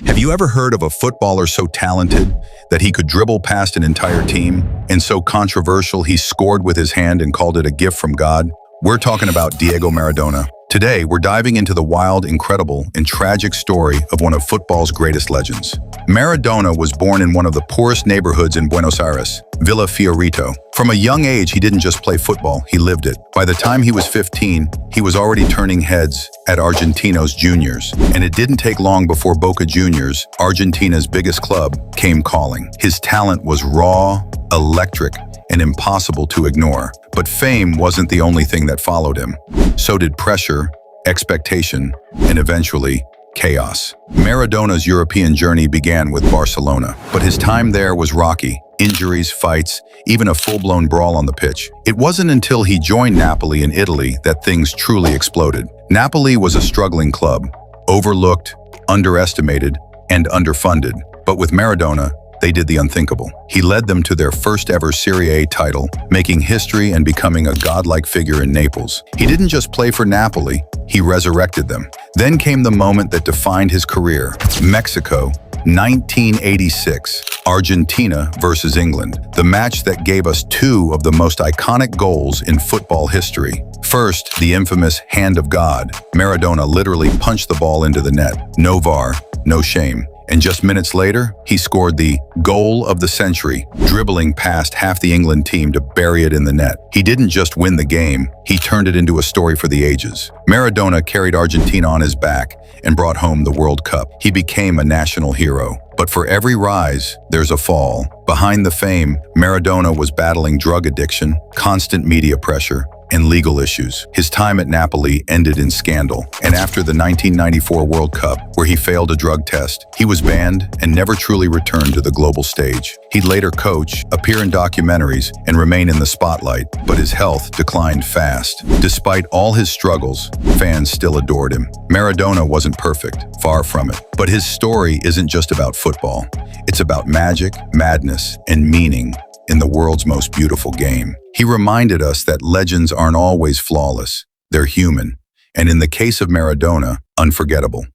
Have you ever heard of a footballer so talented that he could dribble past an entire team, and so controversial he scored with his hand and called it a gift from God? We're talking about Diego Maradona. Today, we're diving into the wild, incredible, and tragic story of one of football's greatest legends. Maradona was born in one of the poorest neighborhoods in Buenos Aires, Villa Fiorito. From a young age, he didn't just play football, he lived it. By the time he was 15, he was already turning heads at Argentino's juniors. And it didn't take long before Boca Juniors, Argentina's biggest club, came calling. His talent was raw, electric, and impossible to ignore. But fame wasn't the only thing that followed him. So did pressure, expectation, and eventually, chaos. Maradona's European journey began with Barcelona, but his time there was rocky. Injuries, fights, even a full-blown brawl on the pitch. It wasn't until he joined Napoli in Italy that things truly exploded. Napoli was a struggling club, overlooked, underestimated, and underfunded. But with Maradona, they did the unthinkable. He led them to their first ever Serie A title, making history and becoming a godlike figure in Naples. He didn't just play for Napoli, he resurrected them. Then came the moment that defined his career. Mexico, 1986, Argentina versus England, the match that gave us two of the most iconic goals in football history. First, the infamous hand of God. Maradona literally punched the ball into the net. No VAR, no shame. And just minutes later, he scored the goal of the century, dribbling past half the England team to bury it in the net. He didn't just win the game, he turned it into a story for the ages. Maradona carried Argentina on his back and brought home the World Cup. He became a national hero. But for every rise, there's a fall. Behind the fame, Maradona was battling drug addiction, constant media pressure, and legal issues. His time at Napoli ended in scandal, and after the 1994 World Cup, where he failed a drug test, he was banned and never truly returned to the global stage. He'd later coach, appear in documentaries, and remain in the spotlight, but his health declined fast. Despite all his struggles, fans still adored him. Maradona wasn't perfect, far from it. But his story isn't just about football. It's about magic, madness, and meaning in the world's most beautiful game. He reminded us that legends aren't always flawless, they're human, and in the case of Maradona, unforgettable.